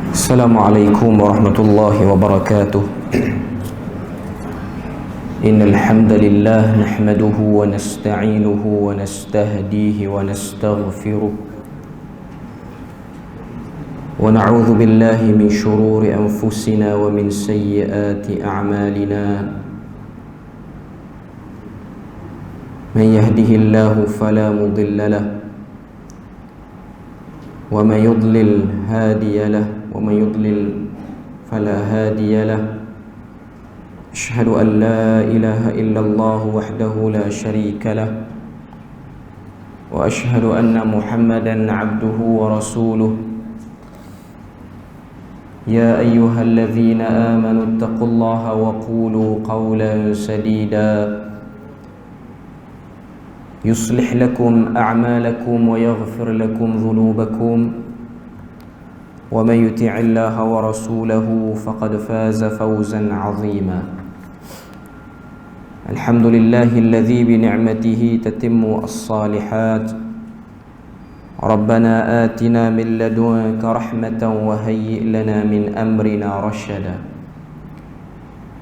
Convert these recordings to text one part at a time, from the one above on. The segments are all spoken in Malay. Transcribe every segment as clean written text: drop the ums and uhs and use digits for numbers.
السلام عليكم ورحمة الله وبركاته. إن الحمد لله نحمده ونستعينه ونستهديه ونستغفره ونعوذ بالله من شرور أنفسنا ومن سيئات أعمالنا. من يهده الله فلا مضل له ومن يضلل هادي له ومن يضلل فلا هادي له. أشهد أن لا إله إلا الله وحده لا شريك له وأشهد أن محمدا عبده ورسوله. يا أيها الذين آمنوا اتقوا الله وقولوا قولا سديدا يصلح لكم أعمالكم ويغفر لكم ذنوبكم ومن يطع الله ورسوله فقد فاز فوزا عظيما. الحمد لله الذي بنعمته تتم الصالحات. ربنا آتنا من لدنك رحمة وهيئ لنا من أمرنا رشدا.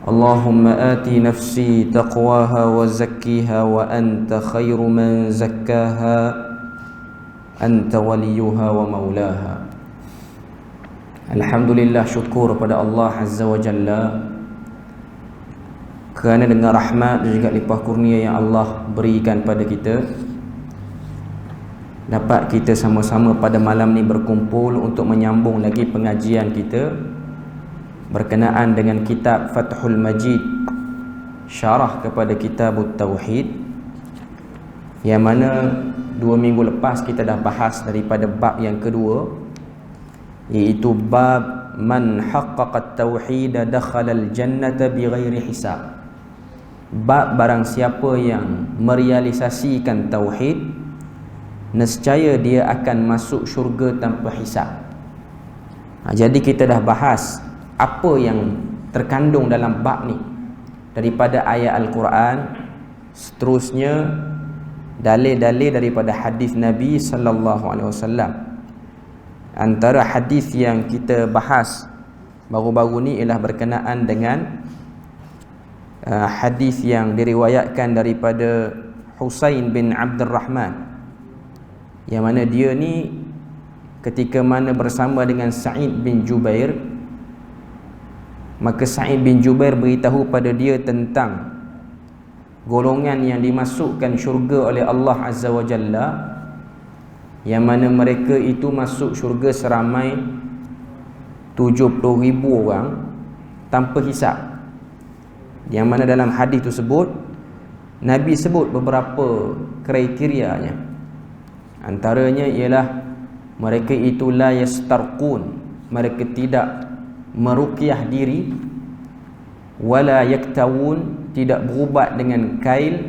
اللهم آت نفسي تقواها وزكيها وأنت خير من زكاها أنت وليها ومولاها. Alhamdulillah, syukur pada Allah Azza wa Jalla kerana dengan rahmat dan juga limpah kurnia yang Allah berikan pada kita, dapat kita sama-sama pada malam ni berkumpul untuk menyambung lagi pengajian kita berkenaan dengan kitab Fathul Majid, syarah kepada kitab Tauhid, yang mana 2 minggu lepas kita dah bahas daripada bab yang kedua, iaitu bab man haqqaqa at-tauhid dakhala al-jannata bighairi hisab. Bab barang siapa yang merealisasikan tauhid, nescaya dia akan masuk syurga tanpa hisab. Jadi kita dah bahas apa yang terkandung dalam bab ni daripada ayat Al-Quran, seterusnya dalil-dalil daripada hadis Nabi sallallahu alaihi wasallam. Antara hadis yang kita bahas baru-baru ni ialah berkenaan dengan hadis yang diriwayatkan daripada Husain bin Abdul Rahman, yang mana dia ni ketika mana bersama dengan Sa'id bin Jubair, maka Sa'id bin Jubair beritahu pada dia tentang golongan yang dimasukkan syurga oleh Allah Azza wa Jalla, yang mana mereka itu masuk syurga seramai 70,000 orang tanpa hisab. Yang mana dalam hadis tersebut Nabi sebut beberapa kriterianya. Antaranya ialah mereka itu la yastarqun, mereka tidak meruqyah diri, wala yaktawun, tidak berubat dengan kail,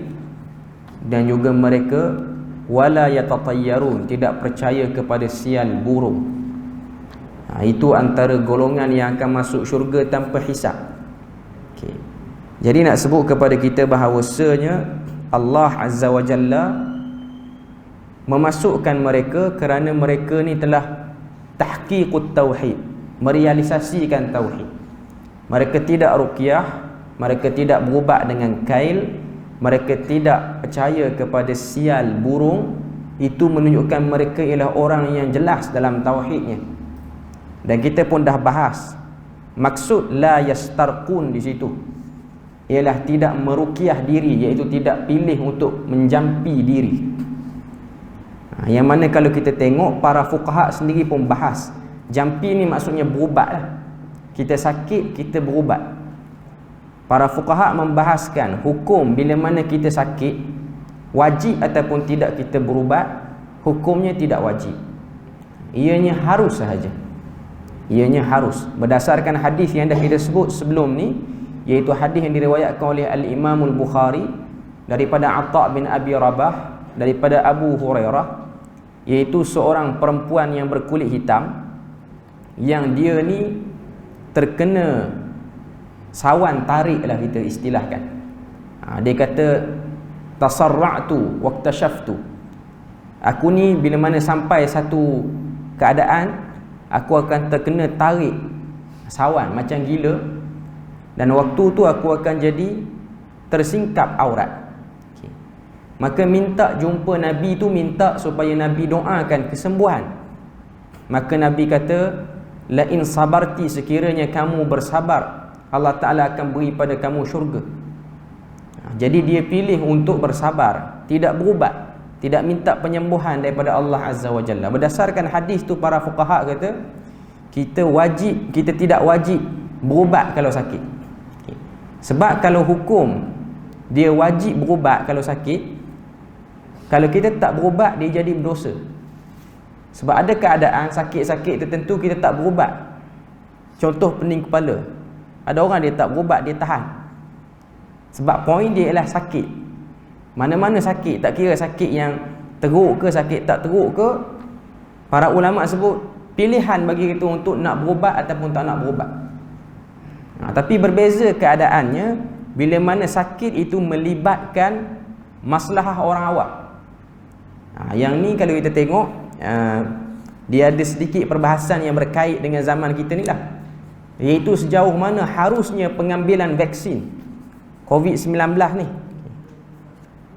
dan juga mereka wala yatatayyarun, tidak percaya kepada sial burung. Itu antara golongan yang akan masuk syurga tanpa hisab. Okay. Jadi nak sebut kepada kita bahawasanya Allah Azza wa Jalla memasukkan mereka kerana mereka ni telah tahqiqut tauhid, merealisasikan tauhid. Mereka tidak ruqyah, mereka tidak berubat dengan kail, mereka tidak percaya kepada sial burung. Itu menunjukkan mereka ialah orang yang jelas dalam tauhidnya. Dan kita pun dah bahas maksud la yastarqun di situ ialah tidak meruqyah diri, iaitu tidak pilih untuk menjampi diri. Yang mana kalau kita tengok para fuqaha sendiri pun bahas, jampi ni maksudnya berubat lah. Kita sakit, kita berubat. Para fuqaha membahaskan hukum bila mana kita sakit, wajib ataupun tidak kita berubat. Hukumnya tidak wajib, ianya harus sahaja. Ianya harus berdasarkan hadis yang dah kita sebut sebelum ni, iaitu hadis yang diriwayatkan oleh Al-Imam Al-Bukhari daripada Atha bin Abi Rabah daripada Abu Hurairah, iaitu seorang perempuan yang berkulit hitam, yang dia ni terkena sawan tarik lah kita istilahkan. Dia kata tasarra'tu waqtashaftu, aku ni bila mana sampai satu keadaan aku akan terkena tarik sawan macam gila, dan waktu tu aku akan jadi tersingkap aurat. Okay. Maka minta jumpa Nabi tu, minta supaya Nabi doakan kesembuhan. Maka Nabi kata, la in sabarti, sekiranya kamu bersabar, Allah Ta'ala akan beri pada kamu syurga. Jadi dia pilih untuk bersabar, tidak berubat, tidak minta penyembuhan daripada Allah Azza wa Jalla. Berdasarkan hadis tu, para fuqaha kata kita tidak wajib berubat kalau sakit. Okay. Sebab kalau hukum dia wajib berubat kalau sakit, kalau kita tak berubat dia jadi berdosa. Sebab ada keadaan sakit-sakit tertentu kita tak berubat. Contoh pening kepala, ada orang dia tak berubat, dia tahan. Sebab poin dia ialah sakit. Mana-mana sakit, tak kira sakit yang teruk ke, sakit tak teruk ke, para ulama sebut pilihan bagi kita untuk nak berubat ataupun tak nak berubat. Tapi berbeza keadaannya bila mana sakit itu melibatkan maslahah orang awam. Yang ni kalau kita tengok, dia ada sedikit perbahasan yang berkait dengan zaman kita ni lah, iaitu sejauh mana harusnya pengambilan vaksin COVID-19 ni.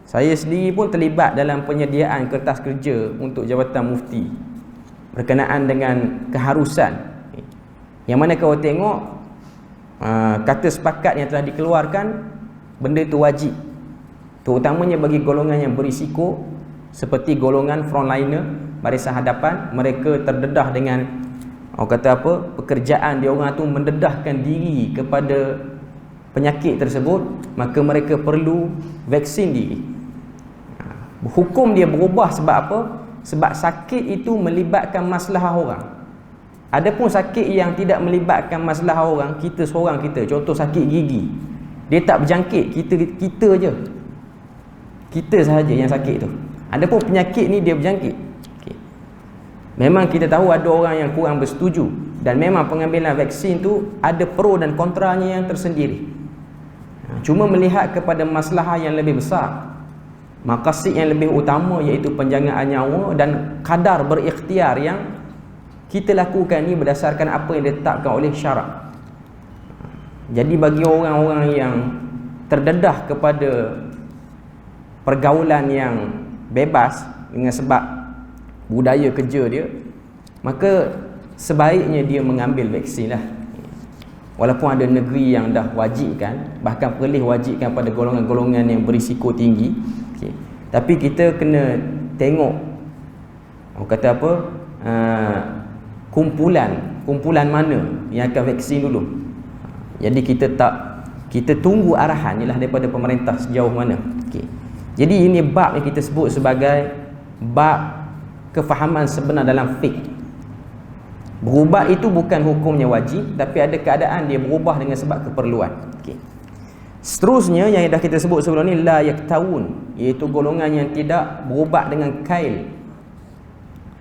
Saya sendiri pun terlibat dalam penyediaan kertas kerja untuk Jabatan Mufti berkenaan dengan keharusan. Yang mana kau tengok kata sepakat yang telah dikeluarkan, benda itu wajib, terutamanya bagi golongan yang berisiko seperti golongan frontliner, barisan hadapan. Mereka terdedah dengan pekerjaan dia orang tu mendedahkan diri kepada penyakit tersebut, maka mereka perlu vaksin diri. Hukum dia berubah sebab apa? Sebab sakit itu melibatkan maslahah orang. Adapun sakit yang tidak melibatkan maslahah orang, kita seorang kita, contoh sakit gigi, dia tak berjangkit, kita je, kita sahaja yang sakit tu. Adapun penyakit ni dia berjangkit. Okay. Memang kita tahu ada orang yang kurang bersetuju, dan memang pengambilan vaksin tu ada pro dan kontranya yang tersendiri. Cuma melihat kepada maslahah yang lebih besar, maqasid yang lebih utama, iaitu penjagaan nyawa dan kadar berikhtiar yang kita lakukan ni berdasarkan apa yang ditetapkan oleh syarak. Jadi bagi orang-orang yang terdedah kepada pergaulan yang bebas dengan sebab budaya kerja dia, maka sebaiknya dia mengambil vaksin lah. Walaupun ada negeri yang dah wajibkan, bahkan perlis wajibkan pada golongan-golongan yang berisiko tinggi. Okay. Tapi kita kena tengok kumpulan mana yang akan vaksin dulu. Jadi kita tunggu arahan ialah daripada pemerintah sejauh mana. Okay. Jadi ini bab yang kita sebut sebagai bab kefahaman sebenar dalam fiqh. Berubat itu bukan hukumnya wajib, tapi ada keadaan dia berubah dengan sebab keperluan. Okay. Seterusnya yang dah kita sebut sebelum ni, la yaktawun, iaitu golongan yang tidak berubat dengan kail.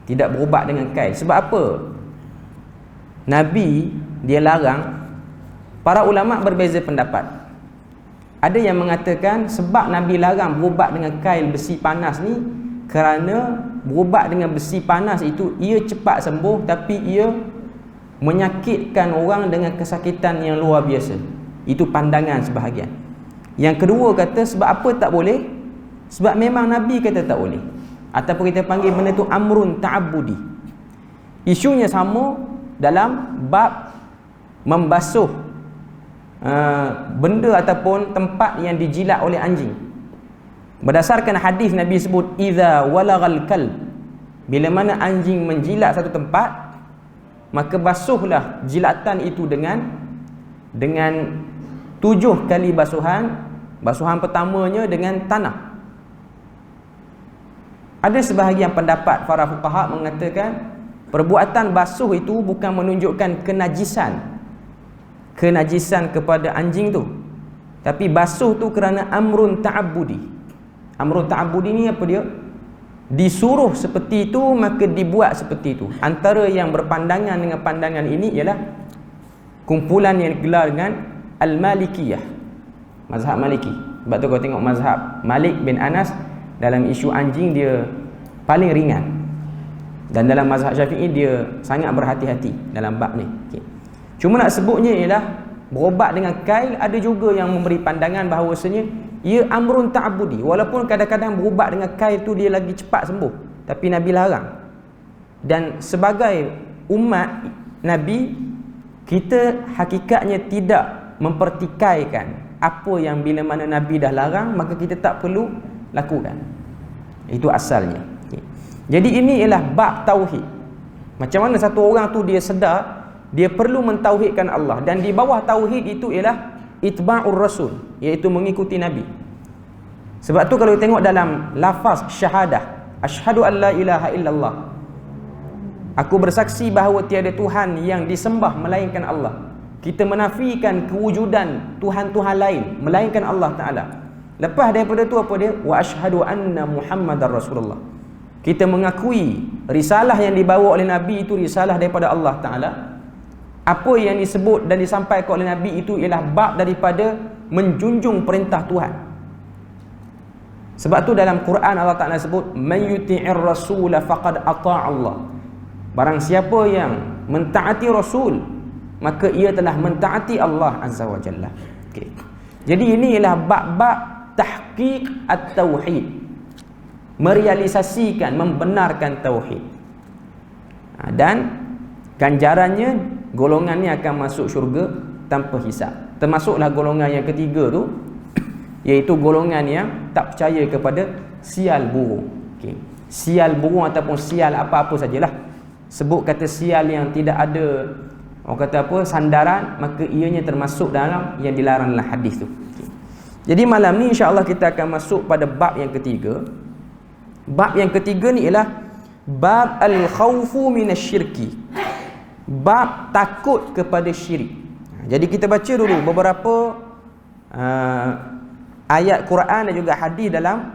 Tidak berubat dengan kail. Sebab apa Nabi dia larang? Para ulama berbeza pendapat. Ada yang mengatakan sebab Nabi larang berubat dengan kail besi panas ni kerana berubat dengan besi panas itu ia cepat sembuh, tapi ia menyakitkan orang dengan kesakitan yang luar biasa. Itu pandangan sebahagian. Yang kedua kata sebab apa tak boleh? Sebab memang Nabi kata tak boleh. Ataupun kita panggil benda tu amrun ta'abbudi. Isunya sama dalam bab membasuh benda ataupun tempat yang dijilat oleh anjing. Berdasarkan hadis Nabi sebut idza walagal kalb, bila mana anjing menjilat satu tempat, maka basuhlah jilatan itu dengan 7 kali basuhan. Basuhan pertamanya dengan tanah. Ada sebahagian pendapat para fuqaha mengatakan perbuatan basuh itu bukan menunjukkan kenajisan kepada anjing tu, tapi basuh tu kerana amrun ta'abbudi. Amrun ta'abbudi ni apa dia? Disuruh seperti itu, maka dibuat seperti itu. Antara yang berpandangan dengan pandangan ini ialah kumpulan yang digelar dengan Al-Malikiyah, mazhab Maliki. Sebab tu kau tengok mazhab Malik bin Anas dalam isu anjing dia paling ringan. Dan dalam mazhab Syafi'i dia sangat berhati-hati dalam bab ni. Okay. Cuma nak sebutnya ialah berubat dengan kail, ada juga yang memberi pandangan bahawasanya ia amrun ta'budi, walaupun kadang-kadang berubat dengan kail tu dia lagi cepat sembuh, tapi Nabi larang. Dan sebagai umat Nabi, kita hakikatnya tidak mempertikaikan apa yang bila mana Nabi dah larang, maka kita tak perlu lakukan. Itu asalnya. Okay. Jadi ini ialah bab tauhid. Macam mana satu orang tu dia sedar dia perlu mentauhidkan Allah, dan di bawah tauhid itu ialah itba'ur rasul, iaitu mengikuti Nabi. Sebab tu kalau tengok dalam lafaz syahadah, asyhadu an la ilaha illallah, aku bersaksi bahawa tiada Tuhan yang disembah melainkan Allah, kita menafikan kewujudan Tuhan-Tuhan lain melainkan Allah Ta'ala. Lepas daripada tu apa dia? Wa asyhadu anna Muhammadar Rasulullah, kita mengakui risalah yang dibawa oleh Nabi itu risalah daripada Allah Ta'ala. Apa yang disebut dan disampaikan oleh Nabi itu ialah bab daripada menjunjung perintah Tuhan. Sebab tu dalam Quran Allah Ta'ala sebut man yuti'ir rasula faqad ata'a Allah, barang siapa yang mentaati Rasul maka ia telah mentaati Allah Azza wa Jalla. Okay. Jadi ini ialah bab-bab tahqiq at-tauhid, merealisasikan, membenarkan tauhid. Dan ganjarannya golongan ni akan masuk syurga tanpa hisab. Termasuklah golongan yang ketiga tu, iaitu golongan yang tak percaya kepada sial burung. Okay. Sial burung ataupun sial apa-apa sajalah. Sebut kata sial yang tidak ada, orang kata apa, sandaran, maka ianya termasuk dalam yang dilarang dalam hadis tu. Okay. Jadi malam ni insya-Allah kita akan masuk pada bab yang ketiga. Bab yang ketiga ni ialah bab al-khawfu minasyirki, bab takut kepada syirik. Jadi kita baca dulu beberapa ayat Quran dan juga hadis dalam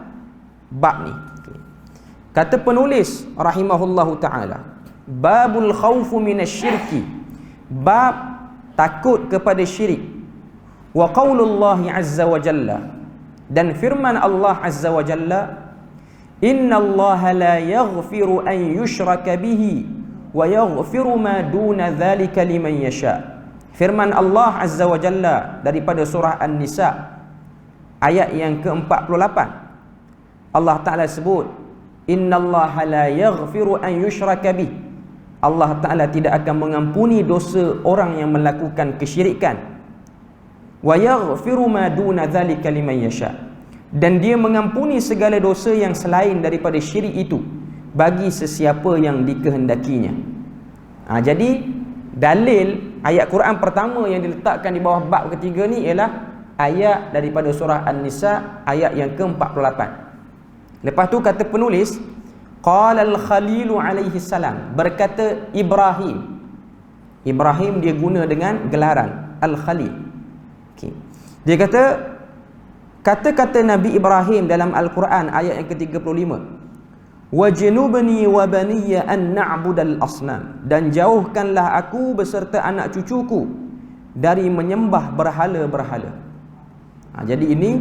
bab ni. Okay. Kata penulis rahimahullahu ta'ala, babul khawfu minasyirki, bab takut kepada syirik. Wa qaulullahi azza wa jalla, dan firman Allah azza wa jalla, innallaha la yaghfiru an yushraka bihi wa yaghfiru ma duna dhalika liman yasha. Firman Allah azza wa jalla daripada surah An-Nisa ayat yang ke-48, Allah Ta'ala sebut innallaha la yaghfiru an yushraka bih, Allah Ta'ala tidak akan mengampuni dosa orang yang melakukan kesyirikan. Wa yaghfiru ma duna dhalika liman yasha, dan dia mengampuni segala dosa yang selain daripada syirik itu bagi sesiapa yang dikehendakinya. Jadi dalil ayat Quran pertama yang diletakkan di bawah bab ketiga ni ialah ayat daripada surah An-Nisa ayat yang ke-48. Lepas tu kata penulis, qala al-Khalil alaihi salam, berkata Ibrahim. Ibrahim dia guna dengan gelaran Al-Khalil. Okay. Dia kata kata-kata Nabi Ibrahim dalam Al-Quran ayat yang ke-35, wajnubni wa baniya an na'budal asnam, dan jauhkanlah aku beserta anak cucuku dari menyembah berhala-berhala. Jadi ini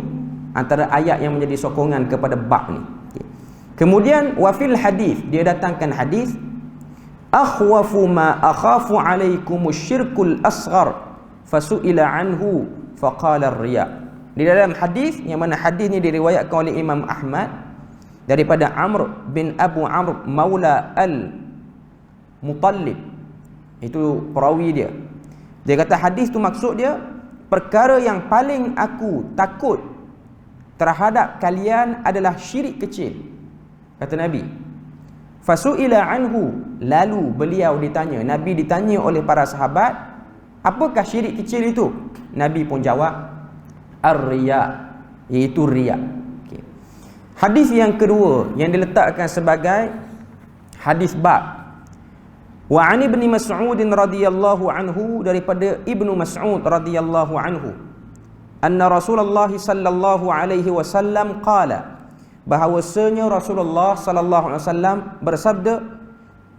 antara ayat yang menjadi sokongan kepada bab ni. Okay. Kemudian wafil hadis, dia datangkan hadis, akhwafu ma akhafu alaikumus syirkul asghar fasu'ila anhu faqala ar-riya. Di dalam hadis, yang mana hadis ni diriwayatkan oleh Imam Ahmad daripada Amr bin Abu Amr maula al-Muttalib, itu perawi dia. Dia kata hadis tu maksud dia, perkara yang paling aku takut terhadap kalian adalah syirik kecil, kata Nabi. Fasu'ila anhu, lalu beliau ditanya, Nabi ditanya oleh para sahabat, apakah syirik kecil itu? Nabi pun jawab, ar-riya, iaitu riya. Okay. Hadis yang kedua yang diletakkan sebagai hadis bab, wa an ibni Mas'ud radhiyallahu anhu, daripada Ibnu Mas'ud radhiyallahu anhu, anna Rasulullah sallallahu alaihi wasallam qala, bahawasanya Rasulullah sallallahu alaihi wasallam bersabda,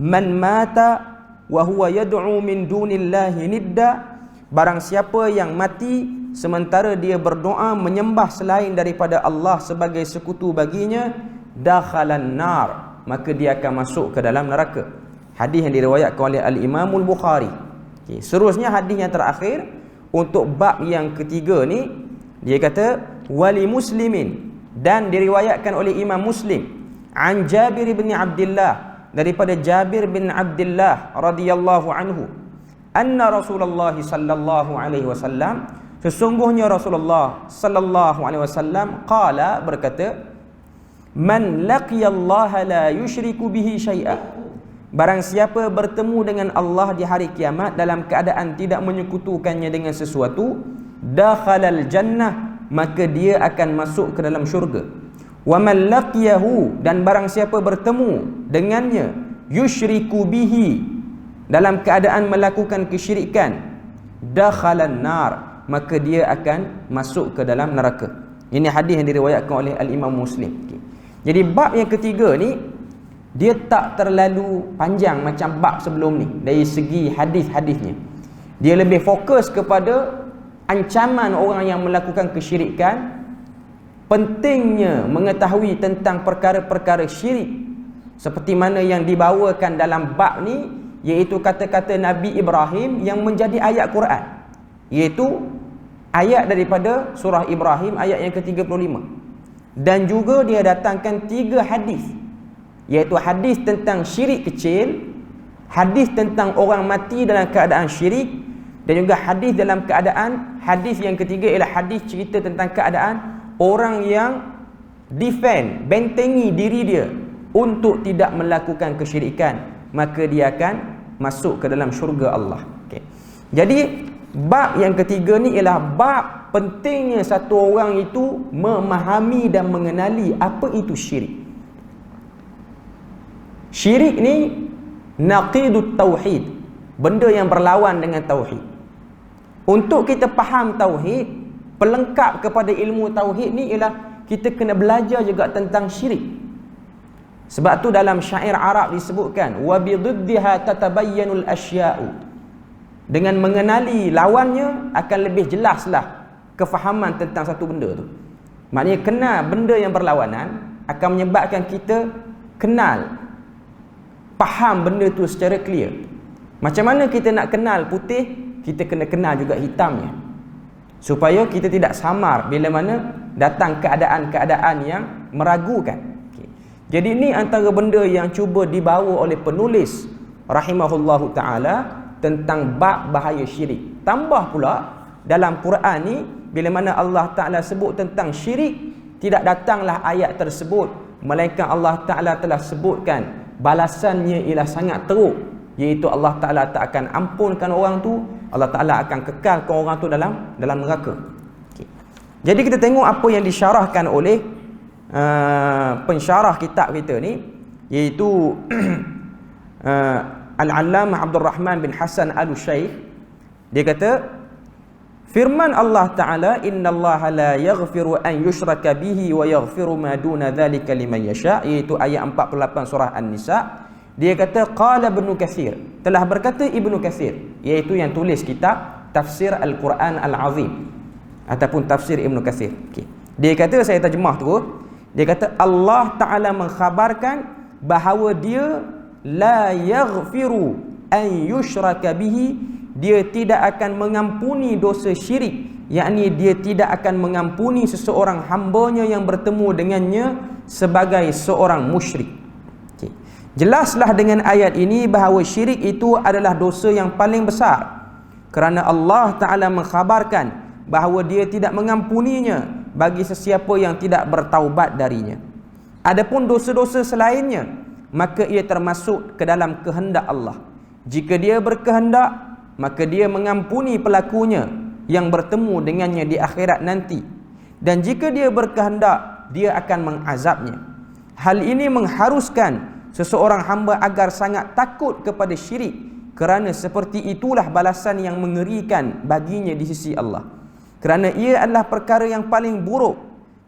man mata wa huwa yad'u min dunillahi nidda, barang siapa yang mati sementara dia berdoa menyembah selain daripada Allah sebagai sekutu baginya, dakhalan nar, maka dia akan masuk ke dalam neraka. Hadis yang diriwayatkan oleh Al-Imamul Bukhari. Okay. Seterusnya hadis yang terakhir untuk bab yang ketiga ni, dia kata wali muslimin, dan diriwayatkan oleh Imam Muslim an Jabir bin Abdullah, daripada Jabir bin Abdullah radhiyallahu anhu, anna Rasulullah sallallahu alaihi wasallam, sesungguhnya Rasulullah sallallahu alaihi wasallam qala, berkata, man laqiyallaha la yusyriku bihi syai'a, barang siapa bertemu dengan Allah di hari kiamat dalam keadaan tidak menyekutukannya dengan sesuatu, dakhalal jannah, maka dia akan masuk ke dalam syurga. Wa man laqiyahu, dan barang siapa bertemu dengannya, yusyriku bihi, dalam keadaan melakukan kesyirikan, dakhalan nar, maka dia akan masuk ke dalam neraka. Ini hadis yang diriwayatkan oleh Al-Imam Muslim. Okay. Jadi bab yang ketiga ni dia tak terlalu panjang macam bab sebelum ni dari segi hadis-hadisnya. Dia lebih fokus kepada ancaman orang yang melakukan kesyirikan, pentingnya mengetahui tentang perkara-perkara syirik seperti mana yang dibawakan dalam bab ni, iaitu kata-kata Nabi Ibrahim yang menjadi ayat Quran, iaitu ayat daripada surah Ibrahim ayat yang ke-35. Dan juga dia datangkan 3 hadis, iaitu hadis tentang syirik kecil, hadis tentang orang mati dalam keadaan syirik, dan juga hadis dalam keadaan, hadis yang ketiga ialah hadis cerita tentang keadaan orang yang defend, bentengi diri dia untuk tidak melakukan kesyirikan, maka dia akan masuk ke dalam syurga Allah. Okay. Jadi bab yang ketiga ni ialah bab pentingnya satu orang itu memahami dan mengenali apa itu syirik. Syirik ni naqidut tauhid, benda yang berlawan dengan tauhid. Untuk kita faham tauhid, pelengkap kepada ilmu tauhid ni ialah kita kena belajar juga tentang syirik. Sebab tu dalam syair Arab disebutkan wa bididdiha tatabayyanul asya'u, dengan mengenali lawannya akan lebih jelaslah kefahaman tentang satu benda tu. Maknanya kenal benda yang berlawanan akan menyebabkan kita kenal, faham benda tu secara clear. Macam mana kita nak kenal putih, kita kena kenal juga hitamnya, supaya kita tidak samar bila mana datang keadaan-keadaan yang meragukan. Okay. Jadi ini antara benda yang cuba dibawa oleh penulis rahimahullahu ta'ala tentang bab bahaya syirik. Tambah pula dalam Quran ni, bila mana Allah Ta'ala sebut tentang syirik, tidak datanglah ayat tersebut, melainkan Allah Ta'ala telah sebutkan balasannya ialah sangat teruk, iaitu Allah Ta'ala tak akan ampunkan orang tu, Allah Ta'ala akan kekalkan orang tu dalam neraka. Okay. Jadi kita tengok apa yang disyarahkan oleh pensyarah kitab kita ni, iaitu Al-Allamah Abdul Rahman bin Hasan Al-Syaikh. Dia kata, firman Allah Ta'ala, innallaha la yaghfiru an yushraka bihi wa yaghfiru ma duna dhalika liman yasha', iaitu ayat 48 surah An-Nisa. Dia kata, qala Ibnu Katsir, telah berkata Ibnu Katsir, iaitu yang tulis kitab Tafsir Al-Quran Al-Azim ataupun Tafsir Ibnu Katsir. Okay. Dia kata, saya terjemah terus, dia kata Allah Ta'ala mengkhabarkan bahawa dia la yaghfiru an yushraka bihi, dia tidak akan mengampuni dosa syirik, yakni dia tidak akan mengampuni seseorang hambanya yang bertemu dengannya sebagai seorang musyrik. Okay. Jelaslah dengan ayat ini bahawa syirik itu adalah dosa yang paling besar, kerana Allah Ta'ala mengkhabarkan bahawa dia tidak mengampuninya bagi sesiapa yang tidak bertaubat darinya. Adapun dosa-dosa selainnya, maka ia termasuk ke dalam kehendak Allah. Jika dia berkehendak, maka dia mengampuni pelakunya yang bertemu dengannya di akhirat nanti, dan jika dia berkehendak, dia akan mengazabnya. Hal ini mengharuskan seseorang hamba agar sangat takut kepada syirik, kerana seperti itulah balasan yang mengerikan baginya di sisi Allah. Kerana ia adalah perkara yang paling buruk,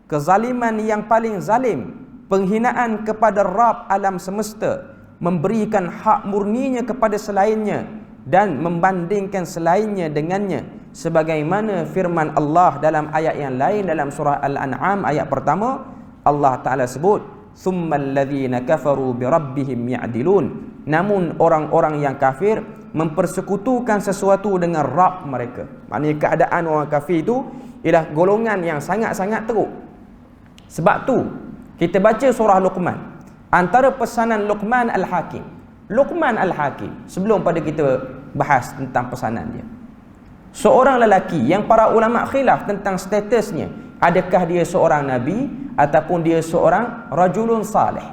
kezaliman yang paling zalim, penghinaan kepada Rabb alam semesta, memberikan hak murninya kepada selainnya dan membandingkan selainnya dengannya, sebagaimana firman Allah dalam ayat yang lain dalam surah Al-An'am ayat pertama, Allah Ta'ala sebut, thummal ladzina kafaru bi rabbihim ya'dilun. Namun orang-orang yang kafir mempersekutukan sesuatu dengan Rabb mereka. Maknanya keadaan orang kafir itu ialah golongan yang sangat-sangat teruk. Sebab tu kita baca surah Luqman. Antara pesanan Luqman Al-Hakim. Luqman Al-Hakim, sebelum pada kita bahas tentang pesanan dia, seorang lelaki yang para ulama khilaf tentang statusnya, adakah dia seorang nabi ataupun dia seorang rajulun salih.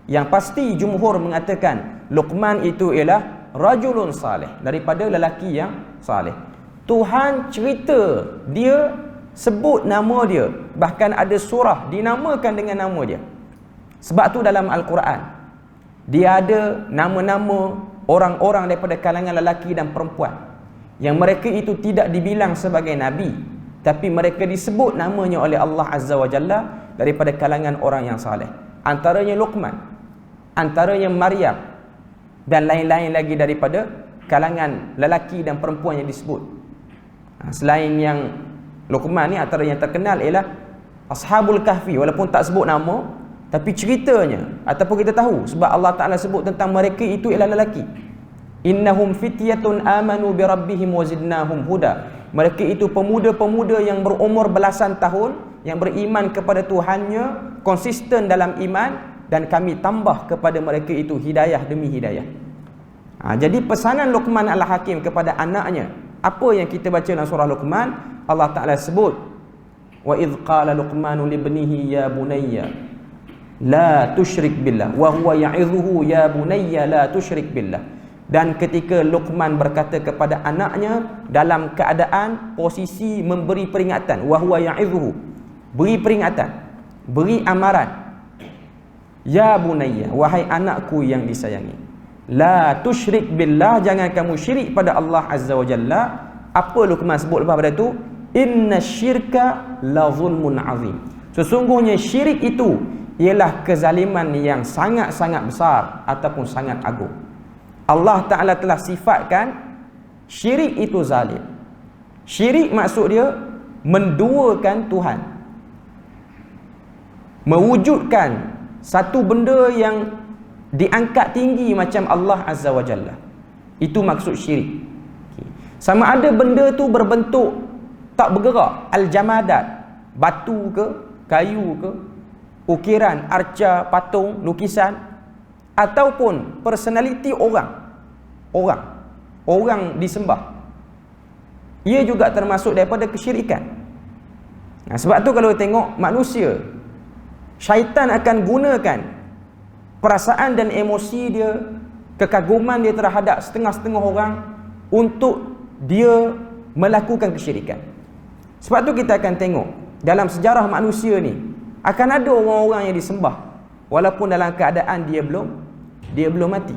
Yang pasti jumhur mengatakan Luqman itu ialah rajulun salih, daripada lelaki yang salih. Tuhan cerita dia, sebut nama dia, bahkan ada surah dinamakan dengan nama dia. Sebab tu dalam Al-Quran dia ada nama-nama orang-orang daripada kalangan lelaki dan perempuan yang mereka itu tidak dibilang sebagai nabi, tapi mereka disebut namanya oleh Allah Azza wa Jalla daripada kalangan orang yang saleh. Antaranya Luqman, antaranya Maryam, dan lain-lain lagi daripada kalangan lelaki dan perempuan yang disebut. Selain yang Luqman ni, antara yang terkenal ialah Ashabul Kahfi, walaupun tak sebut nama, tapi ceritanya ataupun kita tahu sebab Allah Ta'ala sebut tentang mereka itu ialah lelaki. Innahum fityatun amanu bi rabbihim wa zidnahum huda. Mereka itu pemuda-pemuda yang berumur belasan tahun, yang beriman kepada Tuhannya, konsisten dalam iman, dan kami tambah kepada mereka itu hidayah demi hidayah. Jadi pesanan Luqman Al-Hakim kepada anaknya, apa yang kita baca dalam surah Luqman, Allah Ta'ala sebut, wa idh qala Luqmanu libnihi ya bunayya la tusyrik billah wa huwa ya'idhuhu ya bunayya la tusyrik billah. Dan ketika Luqman berkata kepada anaknya dalam keadaan posisi memberi peringatan, wa huwa ya'idhuhu, beri peringatan, beri amaran, ya bunayya, wahai anakku yang disayangi, la tusyrik billah, jangan kamu syirik pada Allah Azza wa Jalla. Apa Luqman sebut lepas pada itu? Inna syirka la zulmun azim. Sesungguhnya syirik itu ialah kezaliman yang sangat-sangat besar ataupun sangat agung. Allah Ta'ala telah sifatkan syirik itu zalim. Syirik maksud dia menduakan Tuhan, mewujudkan satu benda yang diangkat tinggi macam Allah Azza wa Jalla. Itu maksud syirik. Sama ada benda tu berbentuk tak bergerak, al-jamadat, batu ke, kayu ke, ukiran, arca, patung, lukisan, ataupun personality orang disembah, ia juga termasuk daripada kesyirikan. Sebab tu kalau tengok manusia, syaitan akan gunakan perasaan dan emosi dia, kekaguman dia terhadap setengah-setengah orang untuk dia melakukan kesyirikan. Sebab tu kita akan tengok dalam sejarah manusia ni akan ada orang-orang yang disembah walaupun dalam keadaan dia belum mati.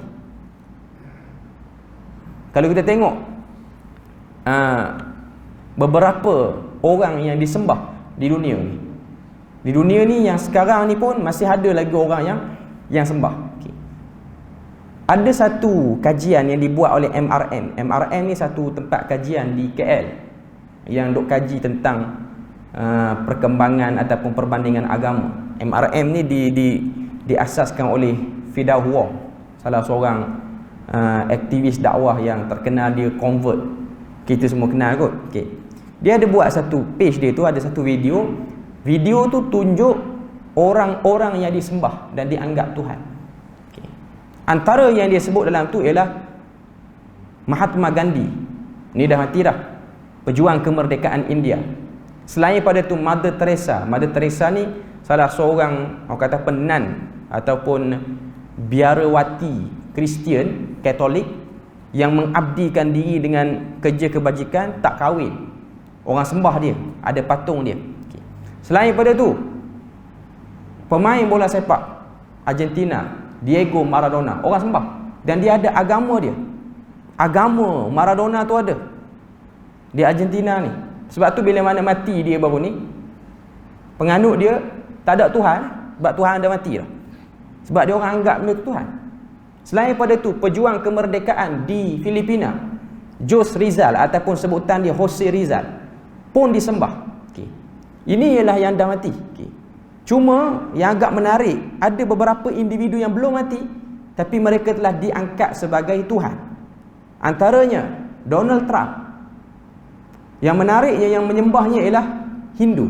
Kalau kita tengok beberapa orang yang disembah di dunia ni, di dunia ni yang sekarang ni pun masih ada lagi orang yang sembah. Ada satu kajian yang dibuat oleh MRM. MRM ni satu tempat kajian di KL yang duk kaji tentang perkembangan ataupun perbandingan agama. MRM ni diasaskan oleh Fidah Wong, salah seorang aktivis dakwah yang terkenal. Dia convert, kita semua kenal kot. Dia ada buat satu page dia tu, ada satu video tu tunjuk orang-orang yang disembah dan dianggap Tuhan. Antara yang dia sebut dalam tu ialah Mahatma Gandhi, ni dah mati dah, pejuang kemerdekaan India. Selain pada tu Mother Teresa. Mother Teresa ni salah seorang, orang kata penan ataupun biarawati Kristian Katolik yang mengabdikan diri dengan kerja kebajikan, tak kahwin. Orang sembah dia, ada patung dia. Selain pada tu, pemain bola sepak Argentina, Diego Maradona, orang sembah. Dan dia ada agama dia. Agama Maradona tu ada di Argentina ni. Sebab tu bila mana mati dia baru ni, penganut dia tak ada Tuhan, sebab Tuhan dah mati dah. Sebab dia orang anggap dia Tuhan. Selain pada tu, pejuang kemerdekaan di Filipina, Jose Rizal ataupun sebutan dia Jose Rizal, pun disembah. Ini ialah yang dah mati. Cuma yang agak menarik, ada beberapa individu yang belum mati tapi mereka telah diangkat sebagai Tuhan. Antaranya Donald Trump. Yang menariknya, yang menyembahnya ialah Hindu.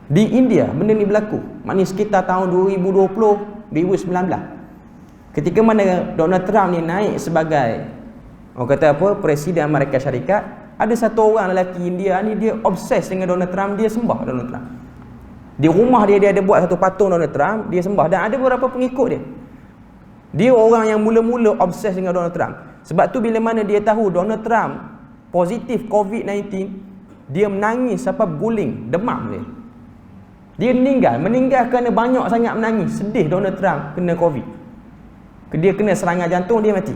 Di India benda ni berlaku. Maknanya sekitar tahun 2020, 2019. Ketika mana Donald Trump ni naik sebagai, orang kata apa, Presiden Amerika Syarikat, ada satu orang lelaki India ni, dia obses dengan Donald Trump, dia sembah Donald Trump. Di rumah dia ada buat satu patung Donald Trump, dia sembah, dan ada beberapa pengikut dia. Dia orang yang mula-mula obses dengan Donald Trump. Sebab tu bila mana dia tahu Donald Trump positif COVID-19, dia menangis sampai guling, demam dia. Dia meninggal kerana banyak sangat menangis, sedih Donald Trump kena COVID. Dia kena serangan jantung, dia mati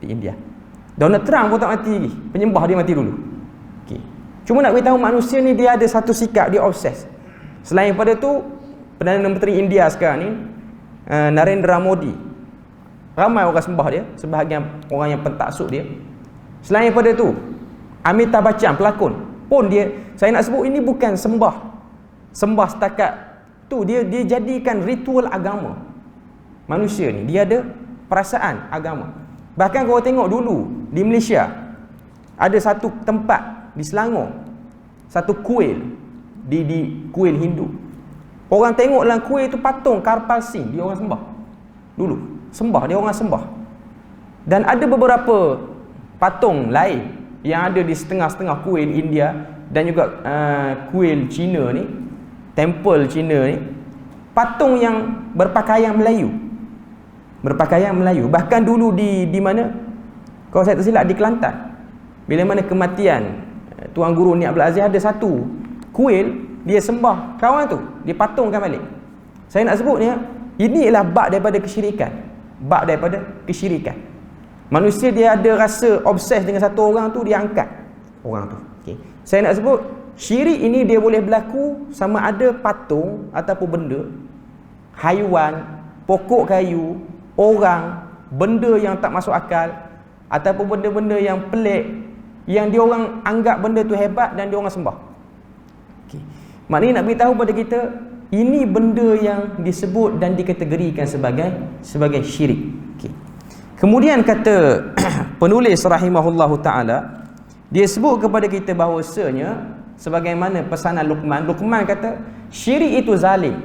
di India. Donald Trump pun tak mati lagi, penyembah dia mati dulu. Okay. Cuma nak beritahu manusia ni dia ada satu sikap, dia obses. Selain daripada tu, Perdana Menteri India sekarang ni, Narendra Modi, ramai orang sembah dia, sebahagian orang yang pentaksub dia. Selain daripada tu, Amitabh Bachchan, pelakon pun dia, saya nak sebut ini bukan sembah setakat tu, dia jadikan ritual agama. Manusia ni dia ada perasaan agama. Bahkan kalau tengok dulu di Malaysia ada satu tempat di Selangor, satu kuil di kuil Hindu. Orang tengok dalam kuil tu patung Karpal Singh, dia orang sembah. Dulu sembah, dia orang sembah. Dan ada beberapa patung lain yang ada di setengah-setengah kuil India dan juga kuil Cina ni, temple Cina ni, patung yang berpakaian Melayu. Bahkan dulu di mana, kalau saya tak silap, di Kelantan, bila mana kematian Tuan Guru Ni Abdul Aziz, ada satu kuil dia sembah kawan tu, dia patungkan balik. Saya nak sebut ni, ini ialah bab daripada kesyirikan. Manusia dia ada rasa obses dengan satu orang tu, dia angkat orang tu. Okay. Saya nak sebut, syirik ini dia boleh berlaku sama ada patung ataupun benda, haiwan, pokok kayu, orang, benda yang tak masuk akal, ataupun benda-benda yang pelik, yang dia orang anggap benda tu hebat dan dia orang sembah. Okay. Maknanya nak beritahu pada kita, ini benda yang disebut dan dikategorikan sebagai syirik. Okay. Kemudian kata penulis rahimahullahu ta'ala, dia sebut kepada kita bahawasanya sebagaimana pesanan Luqman. Luqman kata syirik itu zalim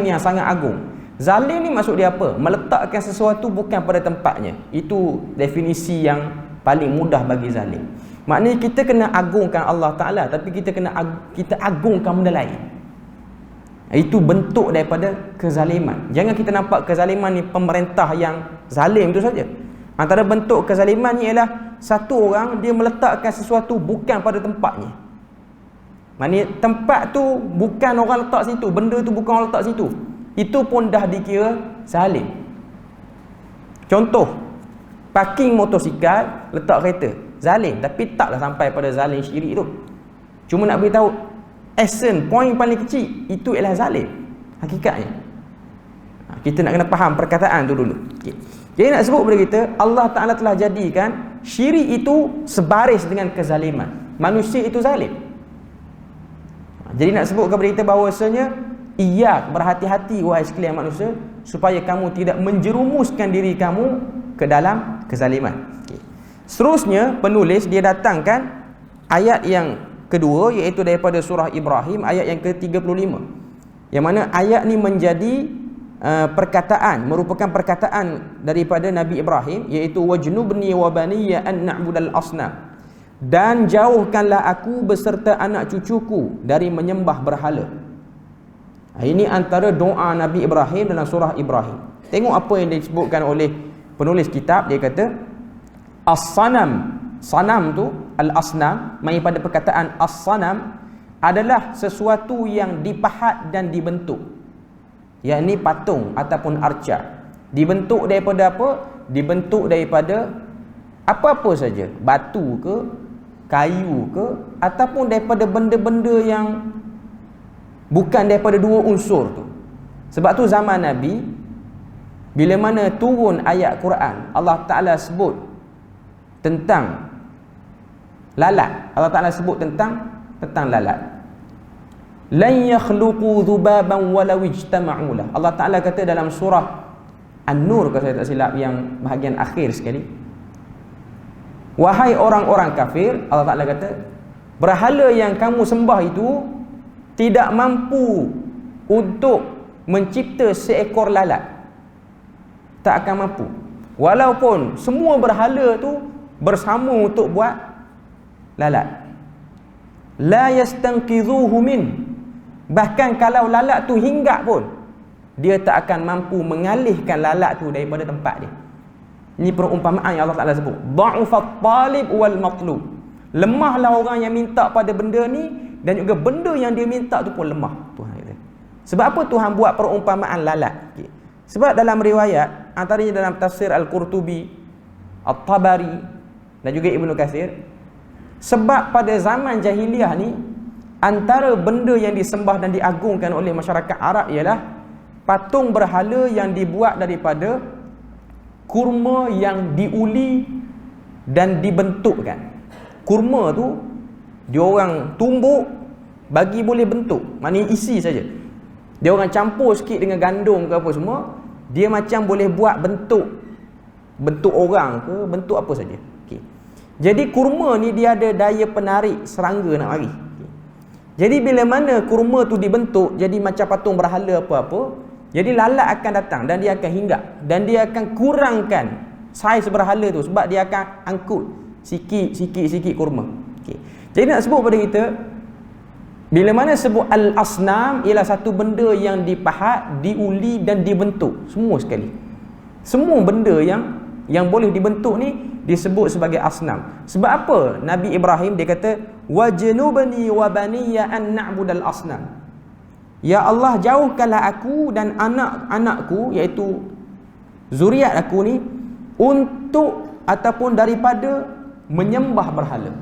yang sangat agung. Zalim ni maksud dia apa? Meletakkan sesuatu bukan pada tempatnya. Itu definisi yang paling mudah bagi zalim. Maknanya kita kena agungkan Allah Ta'ala, tapi kita agungkan benda lain. Itu bentuk daripada kezaliman. Jangan kita nampak kezaliman ni pemerintah yang zalim itu saja. Antara bentuk kezaliman ni ialah satu orang dia meletakkan sesuatu bukan pada tempatnya. Maknanya tempat tu bukan orang letak situ, benda tu bukan orang letak situ. Itu pun dah dikira zalim. Contoh, parking motosikal, letak kereta, zalim, tapi taklah sampai pada zalim syirik tu. Cuma nak beritahu essence, poin paling kecil, itu ialah zalim hakikatnya. Kita nak kena faham perkataan tu dulu. Okay. Jadi nak sebut kepada kita, Allah Ta'ala telah jadikan syirik itu sebaris dengan kezaliman. Manusia itu zalim. Jadi nak sebut kepada kita bahawasanya, berhati-hati wahai sekalian manusia, supaya kamu tidak menjerumuskan diri kamu ke dalam kezaliman. Okay. Seterusnya penulis dia datangkan ayat yang kedua, iaitu daripada surah Ibrahim ayat yang ke-35, yang mana ayat ni menjadi merupakan perkataan daripada Nabi Ibrahim, iaitu wajnubni wa baniya an na'budal asnam, dan jauhkanlah aku beserta anak cucuku dari menyembah berhala. Ini antara doa Nabi Ibrahim dalam surah Ibrahim. Tengok apa yang disebutkan oleh penulis kitab. Dia kata as-sanam, sanam tu al-asnam, mai pada perkataan as-sanam adalah sesuatu yang dipahat dan dibentuk, yakni patung ataupun arca. Dibentuk daripada apa? Dibentuk daripada apa-apa saja, batu ke, kayu ke, ataupun daripada benda-benda yang bukan daripada dua unsur tu. Sebab tu zaman Nabi, bila mana turun ayat Quran, Allah Ta'ala sebut tentang lalat. Allah Ta'ala sebut tentang lalat. lan yakhluqu dhubaban walau ijtama'u lah. Allah Taala kata dalam surah An-Nur, kalau saya tak silap, yang bahagian akhir sekali, wahai orang-orang kafir, Allah Taala kata, berhala yang kamu sembah itu tidak mampu untuk mencipta seekor lalat. Tak akan mampu. Walaupun semua berhala tu bersama untuk buat lalat. La yastanqidhuhu min. Bahkan kalau lalat tu hinggap pun, dia tak akan mampu mengalihkan lalat tu daripada tempat dia. Ini perumpamaan yang Allah Taala sebut. Dha'ufat talib wal matlub. Lemahlah orang yang minta pada benda ni, dan juga benda yang dia minta tu pun lemah. Tuhan kata. Sebab apa Tuhan buat perumpamaan lalat? Okay. Sebab dalam riwayat, antaranya dalam tafsir Al-Qurtubi, At-Tabari dan juga Ibnu Katsir, sebab pada zaman jahiliah ni, antara benda yang disembah dan diagungkan oleh masyarakat Arab ialah patung berhala yang dibuat daripada kurma yang diuli dan dibentukkan. Kurma tu diorang tumbuk bagi boleh bentuk, maknanya isi saja. Dia orang campur sikit dengan gandum ke apa semua, dia macam boleh buat bentuk orang ke, bentuk apa saja. Okay. Jadi kurma ni dia ada daya penarik serangga nak mari. Okay. Jadi bila mana kurma tu dibentuk jadi macam patung berhala apa-apa, jadi lalat akan datang dan dia akan hinggap dan dia akan kurangkan saiz berhala tu, sebab dia akan angkut sikit kurma. Okay. Jadi nak sebut pada kita, bila mana sebut al-asnam ialah satu benda yang dipahat, diuli dan dibentuk, semua sekali. Semua benda yang boleh dibentuk ni disebut sebagai asnam. Sebab apa? Nabi Ibrahim dia kata, wajnubni wa baniya an na'budal asnam. Ya Allah, jauhkanlah aku dan anak-anakku, iaitu zuriat aku ni, untuk ataupun daripada menyembah berhala.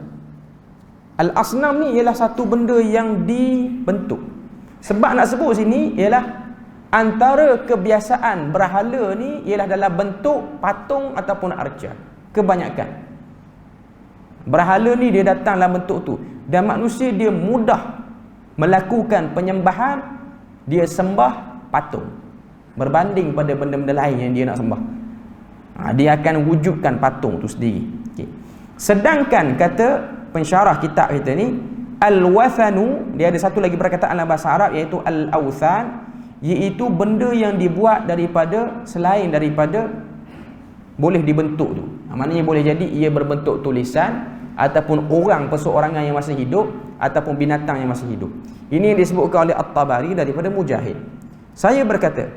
Al-asnam ni ialah satu benda yang dibentuk. Sebab nak sebut sini ialah antara kebiasaan berhala ni ialah dalam bentuk patung ataupun arca. Kebanyakan berhala ni dia datang dalam bentuk tu, dan manusia dia mudah melakukan penyembahan, dia sembah patung berbanding pada benda-benda lain yang dia nak sembah. Dia akan wujudkan patung tu sendiri. Okay. Sedangkan kata pensyarah kitab kita ni, al-wathanu, dia ada satu lagi perkataan dalam bahasa Arab iaitu al-awthan, iaitu benda yang dibuat daripada selain daripada boleh dibentuk tu. Maknanya boleh jadi ia berbentuk tulisan ataupun orang perseorangan yang masih hidup ataupun binatang yang masih hidup. Ini yang disebutkan oleh At-Tabari daripada Mujahid. Saya berkata,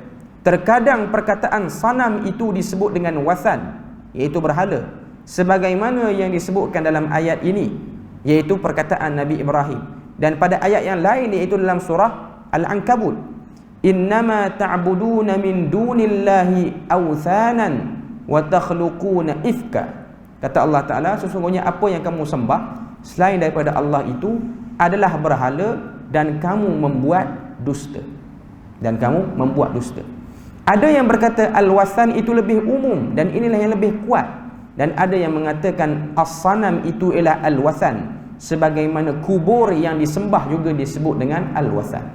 terkadang perkataan sanam itu disebut dengan wathan, iaitu berhala, sebagaimana yang disebutkan dalam ayat ini, iaitu perkataan Nabi Ibrahim. Dan pada ayat yang lain, iaitu dalam surah Al-Ankabut, innama ta'buduna min dunillahi awthanan wa takhluquna ifka. Kata Allah Ta'ala, sesungguhnya apa yang kamu sembah selain daripada Allah itu adalah berhala, dan kamu membuat dusta. Ada yang berkata al-wathan itu lebih umum dan inilah yang lebih kuat, dan ada yang mengatakan as-sanam itu ialah al-wathan, sebagaimana kubur yang disembah juga disebut dengan al-wathan.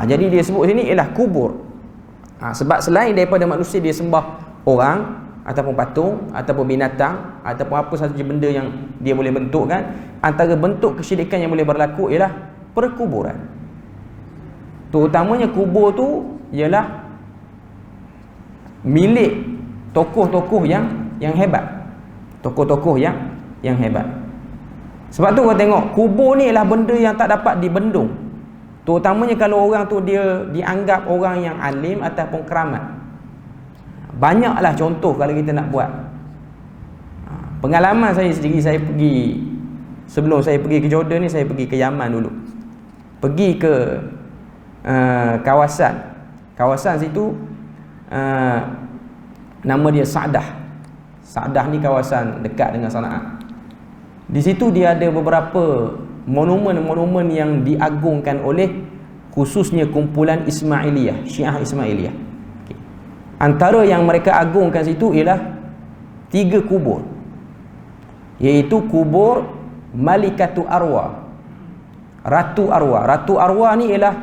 Jadi dia sebut sini ialah kubur. Sebab selain daripada manusia dia sembah orang ataupun patung ataupun binatang ataupun apa sahaja benda yang dia boleh bentukkan, antara bentuk kesyirikan yang boleh berlaku ialah perkuburan. Terutamanya kubur tu ialah milik tokoh-tokoh yang hebat. Tokoh-tokoh yang hebat. Sebab tu kau tengok, kubur ni ialah benda yang tak dapat dibendung. Terutamanya kalau orang tu dia dianggap orang yang alim ataupun keramat. Banyaklah contoh kalau kita nak buat. Pengalaman saya sendiri, saya pergi, sebelum saya pergi ke Jordan ni, saya pergi ke Yaman dulu. Pergi ke kawasan situ, nama dia Sa'dah ni kawasan dekat dengan Sana'a. Di situ dia ada beberapa monumen-monumen yang diagungkan oleh khususnya kumpulan Ismailiyah, Syiah Ismailiyah. Okay. Antara yang mereka agungkan situ ialah 3 kubur, iaitu kubur Malikatu Arwah, Ratu Arwah. Ratu Arwah ni ialah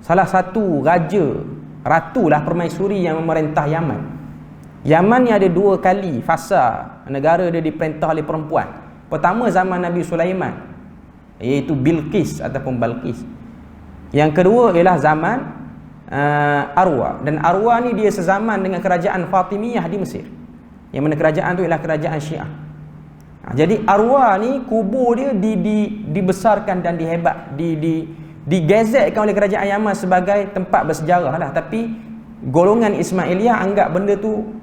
salah satu raja, ratulah permaisuri yang memerintah Yaman. Yaman ni ada 2 kali fasa negara dia diperintah oleh perempuan. Pertama zaman Nabi Sulaiman, iaitu Bilqis ataupun Balqis. Yang kedua ialah zaman Arwah. Dan Arwah ni dia sezaman dengan kerajaan Fatimiyah di Mesir, yang mana kerajaan tu ialah kerajaan Syiah. Jadi Arwah ni kubur dia dibesarkan dan digezetkan oleh kerajaan Yaman sebagai tempat bersejarah lah. Tapi golongan Ismailiyah anggap benda tu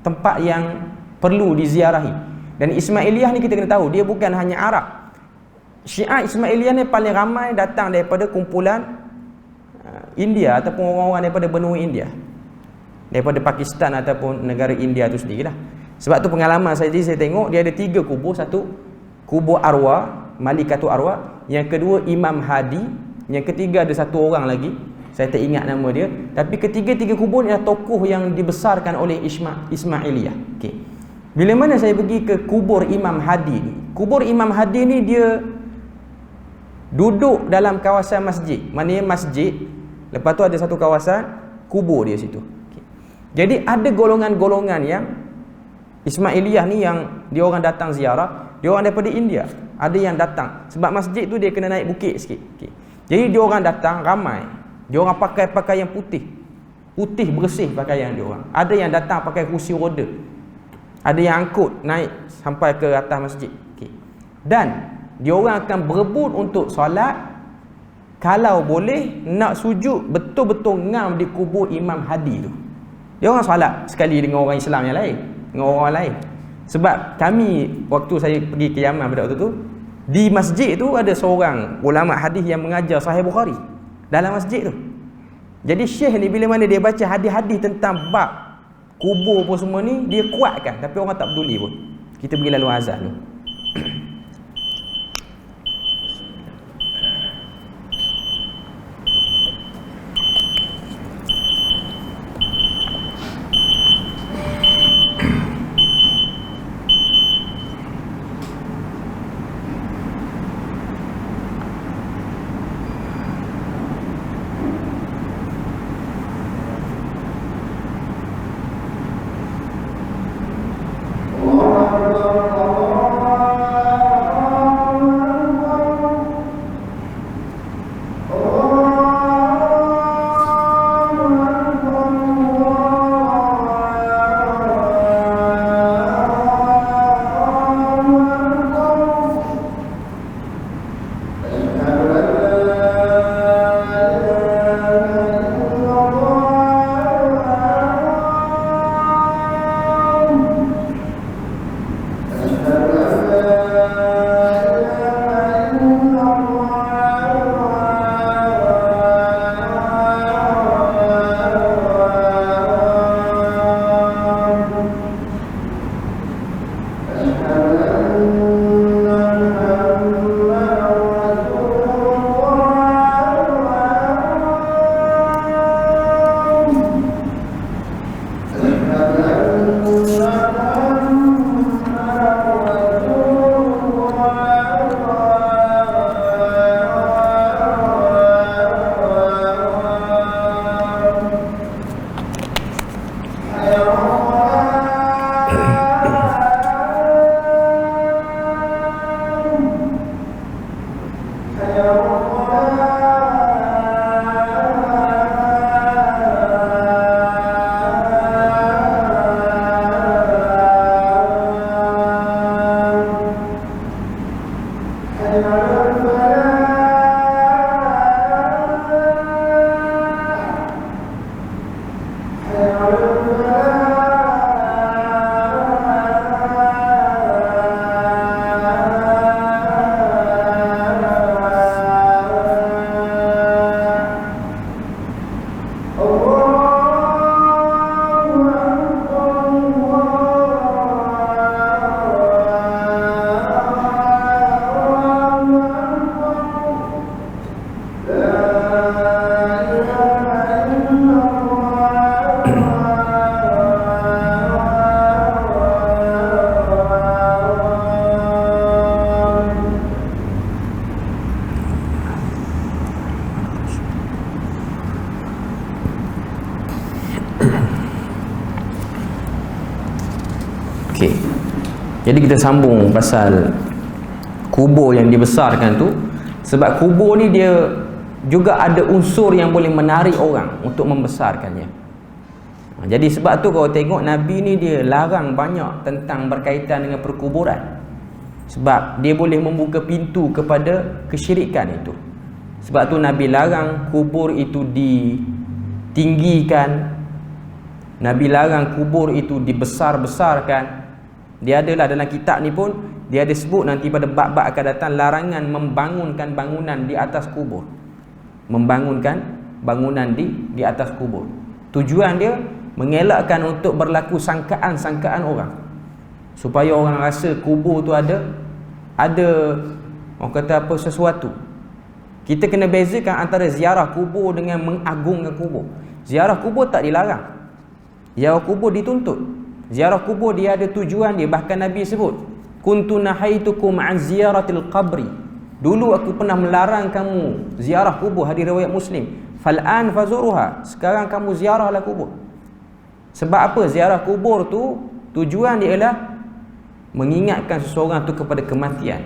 tempat yang perlu diziarahi. Dan Ismailiyah ni kita kena tahu, dia bukan hanya Arab. Syiah Ismailiyah ni paling ramai datang daripada kumpulan India ataupun orang-orang daripada benua India, daripada Pakistan ataupun negara India tu sendirilah. Sebab tu pengalaman saya tengok dia ada 3 kubur. Satu kubur Arwah, Malikatu Arwah. Yang kedua Imam Hadi. Yang ketiga ada satu orang lagi, saya tak ingat nama dia. Tapi ketiga-tiga kubur ni adalah tokoh yang dibesarkan oleh Ismailiyah. Okay. Bila mana saya pergi ke kubur Imam Hadi ni, kubur Imam Hadi ni dia duduk dalam kawasan masjid. Maknanya masjid, lepas tu ada satu kawasan kubur dia situ. Okay. Jadi ada golongan-golongan yang Ismailiyah ni yang dia orang datang ziarah, dia orang daripada India. Ada yang datang sebab masjid tu dia kena naik bukit sikit. Okay. Jadi dia orang datang ramai. Dia orang pakai pakaian putih. Putih bersih pakaian dia orang. Ada yang datang pakai kursi roda. Ada yang angkut naik sampai ke atas masjid. Okay. Dan dia orang akan berebut untuk solat. Kalau boleh nak sujud betul-betul ngam di kubur Imam Hadi tu. Dia orang solat sekali dengan orang Islam yang lain, dengan orang lain. Sebab kami waktu saya pergi ke Yaman pada waktu tu, di masjid tu ada seorang ulama hadis yang mengajar Sahih Bukhari dalam masjid tu. Jadi syekh ni bila mana dia baca hadis-hadis tentang bab kubur pun semua ni, dia kuatkan, tapi orang tak peduli pun. Kita pergi lalu azan tu. Jadi kita sambung pasal kubur yang dibesarkan tu. Sebab kubur ni dia juga ada unsur yang boleh menarik orang untuk membesarkannya. Jadi sebab tu kalau tengok Nabi ni dia larang banyak tentang berkaitan dengan perkuburan. Sebab dia boleh membuka pintu kepada kesyirikan itu. Sebab tu Nabi larang kubur itu ditinggikan. Nabi larang kubur itu dibesar-besarkan. Dia adalah dalam kitab ni pun dia ada sebut nanti pada bab-bab akan datang larangan membangunkan bangunan di atas kubur. Membangunkan bangunan di atas kubur. Tujuan dia mengelakkan untuk berlaku sangkaan-sangkaan orang. Supaya orang rasa kubur tu ada orang kata apa, sesuatu. Kita kena bezakan antara ziarah kubur dengan mengagungkan kubur. Ziarah kubur tak dilarang. Ziarah kubur dituntut. Ziarah kubur dia ada tujuan dia. Bahkan Nabi sebut, kuntu nahaitukum an ziyaratil qabri. Dulu aku pernah melarang kamu ziarah kubur, hadis riwayat Muslim. Fal'an fazuruha. Sekarang kamu ziarahlah kubur. Sebab apa? Ziarah kubur tu tujuan dia ialah mengingatkan seseorang tu kepada kematian.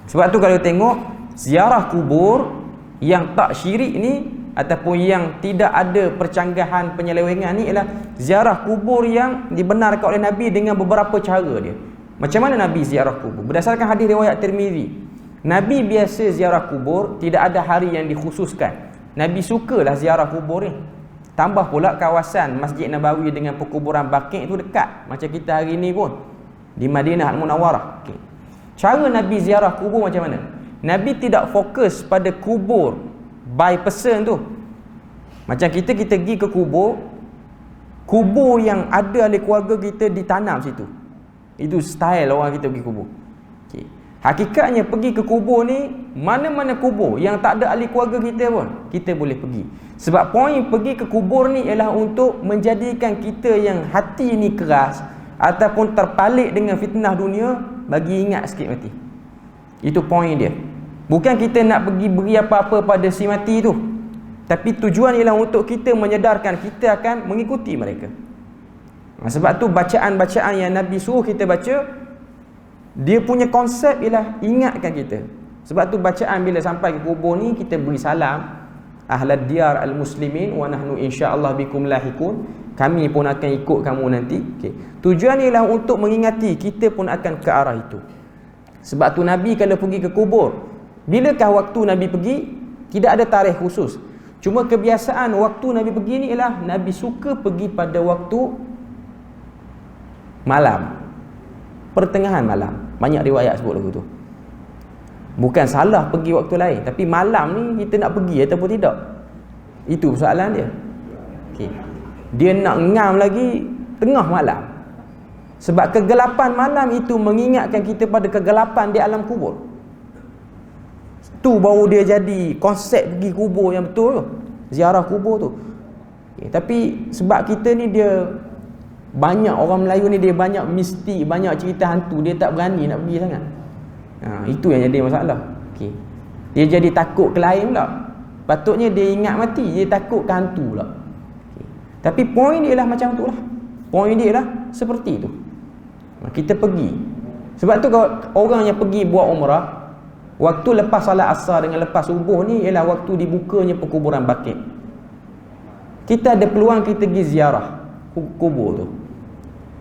Sebab tu kalau tengok ziarah kubur yang tak syirik ni ataupun yang tidak ada percanggahan penyelewengan ni ialah ziarah kubur yang dibenarkan oleh Nabi dengan beberapa cara dia. Macam mana Nabi ziarah kubur? Berdasarkan hadis riwayat Tirmizi, Nabi biasa ziarah kubur, tidak ada hari yang dikhususkan. Nabi sukalah ziarah kubur ni. Tambah pula kawasan Masjid Nabawi dengan perkuburan Baqi' itu dekat macam kita hari ni pun di Madinah Al-Munawwarah. Okay. Cara Nabi ziarah kubur macam mana? Nabi tidak fokus pada kubur by person tu. Macam kita pergi ke kubur yang ada ahli keluarga kita ditanam situ. Itu style orang kita pergi kubur. Okay. Hakikatnya pergi ke kubur ni, mana-mana kubur yang tak ada ahli keluarga kita pun kita boleh pergi. Sebab poin pergi ke kubur ni ialah untuk menjadikan kita yang hati ni keras ataupun terpalit dengan fitnah dunia, bagi ingat sikit mati. Itu poin dia. Bukan kita nak pergi beri apa-apa pada si mati tu, tapi tujuan ialah untuk kita menyedarkan kita akan mengikuti mereka. Sebab tu bacaan-bacaan yang Nabi suruh kita baca, dia punya konsep ialah ingatkan kita. Sebab tu bacaan bila sampai ke kubur ni kita beri salam, ahlad diyar al-muslimin wa nahnu insyaallah bikum lahikun. Kami pun akan ikut kamu nanti. Okay. Tujuan ialah untuk mengingati kita pun akan ke arah itu. Sebab tu Nabi kalau pergi ke kubur, bilakah waktu Nabi pergi? Tidak ada tarikh khusus. Cuma kebiasaan waktu Nabi pergi ni ialah Nabi suka pergi pada waktu malam, pertengahan malam. Banyak riwayat sebut lagu tu. Bukan salah pergi waktu lain, tapi malam ni kita nak pergi ataupun tidak, itu persoalan dia. Okay. Dia nak ngam lagi tengah malam. Sebab kegelapan malam itu mengingatkan kita pada kegelapan di alam kubur. Tu baru dia jadi konsep pergi kubur yang betul tu, ziarah kubur tu. Okay. Tapi sebab kita ni dia banyak, orang Melayu ni dia banyak mistik, banyak cerita hantu, dia tak berani nak pergi sangat. Itu yang jadi masalah. Okay. Dia jadi takut ke lain pula. Patutnya dia ingat mati, dia takut ke hantu pula. Okay. Tapi poin dia lah macam tu lah. Poin dia lah seperti tu. Kita pergi. Sebab tu kalau orang yang pergi buat umrah, waktu lepas salat asar dengan lepas subuh ni ialah waktu dibukanya perkuburan Baqi'. Kita ada peluang kita pergi ziarah kubur tu.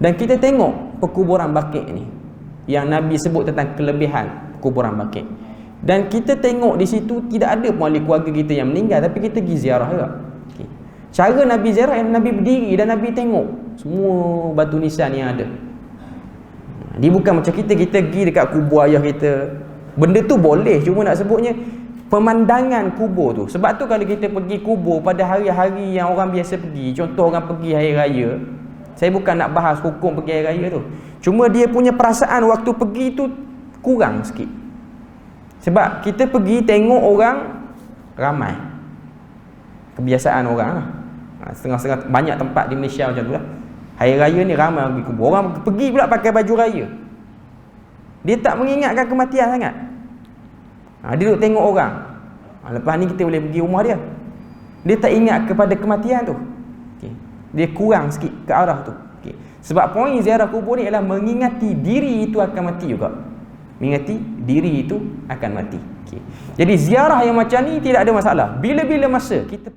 Dan kita tengok perkuburan Baqi' ni yang Nabi sebut tentang kelebihan kuburan Baqi'. Dan kita tengok di situ tidak ada pun ahli keluarga kita yang meninggal, tapi kita pergi ziarah juga. Okay. Cara Nabi ziarah, Nabi berdiri dan Nabi tengok semua batu nisan yang ada. Dia bukan macam kita pergi dekat kubur ayah kita. Benda tu boleh, cuma nak sebutnya pemandangan kubur tu. Sebab tu kalau kita pergi kubur pada hari-hari yang orang biasa pergi, contoh orang pergi hari raya, saya bukan nak bahas hukum pergi hari raya tu, cuma dia punya perasaan waktu pergi tu kurang sikit. Sebab kita pergi tengok orang ramai, kebiasaan orang lah. Setengah-setengah, banyak tempat di Malaysia macam tu lah. Hari raya ni ramai orang pergi kubur. Orang pergi pula pakai baju raya. Dia tak mengingatkan kematian sangat. Dia duduk tengok orang. Lepas ni kita boleh pergi rumah dia. Dia tak ingat kepada kematian tu. Okay. Dia kurang sikit ke arah tu. Okay. Sebab poin ziarah kubur ni ialah mengingati diri itu akan mati juga. Mengingati diri itu akan mati. Okay. Jadi ziarah yang macam ni tidak ada masalah. Bila-bila masa kita